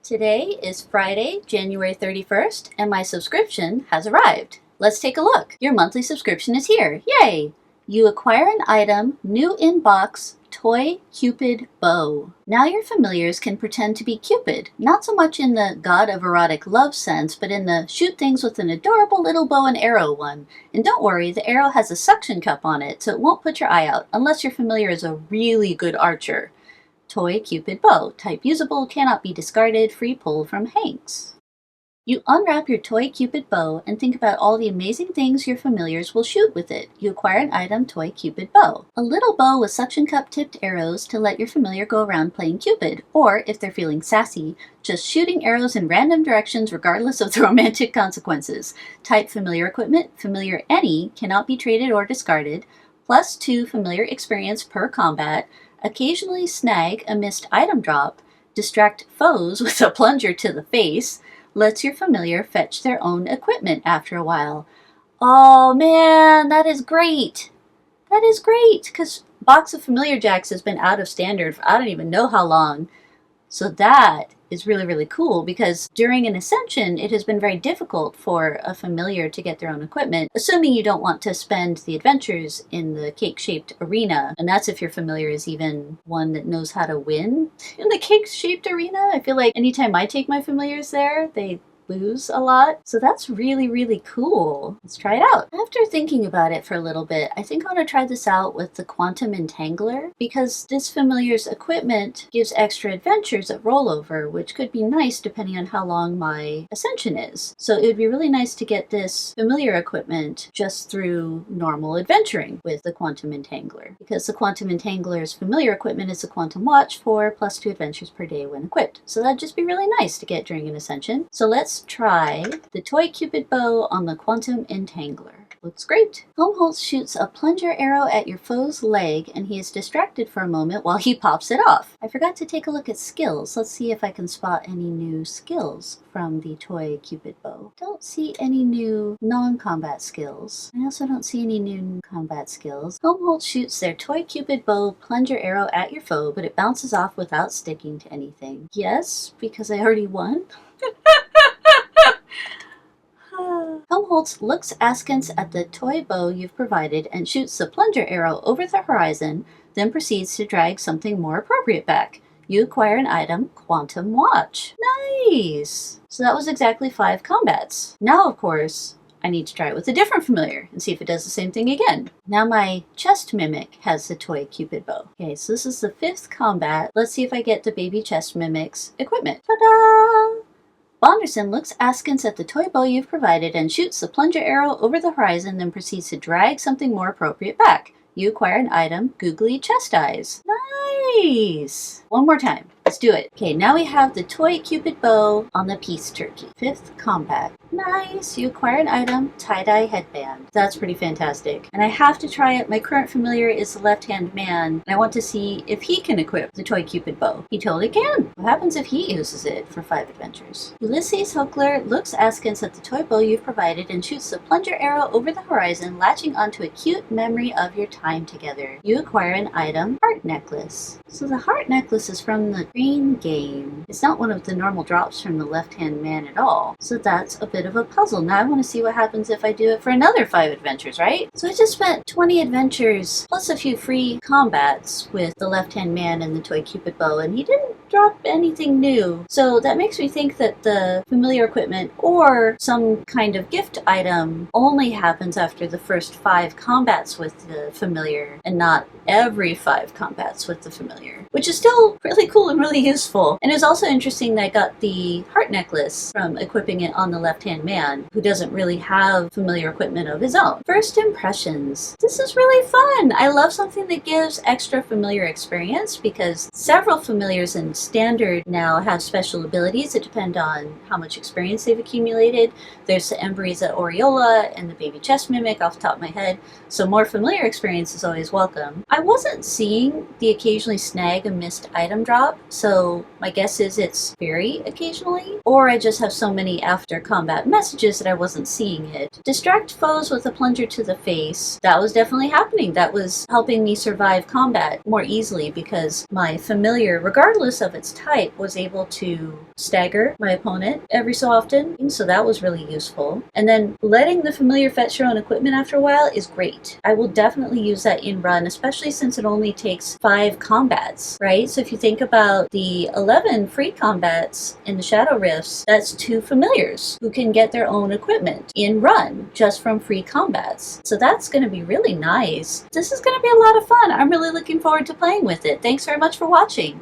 Today is Friday, January 31st, and my subscription has arrived. Let's take a look. Your monthly subscription is here. Yay! You acquire an item, new in box, toy Cupid bow. Now your familiars can pretend to be Cupid, not so much in the god of erotic love sense, but in the shoot things with an adorable little bow and arrow one. And don't worry, the arrow has a suction cup on it, so it won't put your eye out, unless your familiar is a really good archer. Toy Cupid bow. Type usable, cannot be discarded, free pull from Hanks. You unwrap your toy Cupid bow and think about all the amazing things your familiars will shoot with it. You acquire an item, toy Cupid bow. A little bow with suction cup tipped arrows to let your familiar go around playing Cupid, or if they're feeling sassy, just shooting arrows in random directions regardless of the romantic consequences. Type familiar equipment, familiar any, cannot be traded or discarded, +2 familiar experience per combat, occasionally snag a missed item drop, distract foes with a plunger to the face, lets your familiar fetch their own equipment after a while. Oh man, that is great! That is great, because Box of Familiar Jacks has been out of standard for I don't even know how long. So that is really, really cool, because during an ascension, it has been very difficult for a familiar to get their own equipment, assuming you don't want to spend the adventures in the cake-shaped arena. And that's if your familiar is even one that knows how to win in the cake-shaped arena. I feel like anytime I take my familiars there, they lose a lot. So that's really, really cool. Let's try it out. After thinking about it for a little bit, I think I want to try this out with the Quantum Entangler, because this familiar's equipment gives extra adventures at rollover, which could be nice depending on how long my ascension is. So it would be really nice to get this familiar equipment just through normal adventuring with the Quantum Entangler, because the Quantum Entangler's familiar equipment is a Quantum Watch for +2 adventures per day when equipped. So that'd just be really nice to get during an ascension. So let's try the toy Cupid bow on the Quantum Entangler. Looks great. Helmholtz shoots a plunger arrow at your foe's leg, and he is distracted for a moment while he pops it off. I forgot to take a look at skills. Let's see if I can spot any new skills from the toy Cupid bow. Don't see any new non-combat skills. I also don't see any new combat skills. Helmholtz shoots their toy Cupid bow plunger arrow at your foe, but it bounces off without sticking to anything. Yes, because I already won. Helmholtz looks askance at the toy bow you've provided and shoots the plunger arrow over the horizon, then proceeds to drag something more appropriate back. You acquire an item, Quantum Watch. Nice! So that was exactly 5 combats. Now, of course, I need to try it with a different familiar and see if it does the same thing again. Now my chest mimic has the toy Cupid bow. Okay, so this is the 5th combat. Let's see if I get the baby chest mimic's equipment. Ta-da! Bonderson looks askance at the toy bow you've provided and shoots the plunger arrow over the horizon, then proceeds to drag something more appropriate back. You acquire an item, Googly Chest Eyes. Nice! One more time. Let's do it. Okay, now we have the toy Cupid bow on the Peace Turkey. 5th combat. Nice! You acquire an item, Tie-Dye Headband. That's pretty fantastic. And I have to try it. My current familiar is the Left-Hand Man, and I want to see if he can equip the toy Cupid bow. He totally can! What happens if he uses it for 5 adventures? Ulysses Hochler looks askance at the toy bow you've provided and shoots the plunger arrow over the horizon, latching onto a cute memory of your time together. You acquire an item, Heart Necklace. So the Heart Necklace is from the Green Game. It's not one of the normal drops from the Left-Hand Man at all. So that's a bit of a puzzle. Now I want to see what happens if I do it for another 5 adventures, right? So I just spent 20 adventures plus a few free combats with the Left-Hand Man and the toy Cupid bow, and he didn't drop anything new. So that makes me think that the familiar equipment or some kind of gift item only happens after the first 5 combats with the familiar and not every 5 combats with the familiar, which is still really cool and really useful. And it's also interesting that I got the heart necklace from equipping it on the Left-Hand Man, who doesn't really have familiar equipment of his own. First impressions. This is really fun. I love something that gives extra familiar experience, because several familiars in standard now have special abilities that depend on how much experience they've accumulated. There's the Emberiza Aureola and the Baby Chest Mimic off the top of my head, so more familiar experience is always welcome. I wasn't seeing the occasionally snag a missed item drop, so my guess is it's very occasionally, or I just have so many after combat messages that I wasn't seeing it. Distract foes with a plunger to the face. That was definitely happening. That was helping me survive combat more easily because my familiar, regardless of its type, was able to stagger my opponent every so often, so that was really useful. And then letting the familiar fetch your own equipment after a while is great. I will definitely use that in run, especially since it only takes 5 combats, right? So if you think about the 11 free combats in the Shadow Rifts, that's 2 familiars who can get their own equipment in run just from free combats. So that's going to be really nice. This is going to be a lot of fun. I'm really looking forward to playing with it. Thanks very much for watching.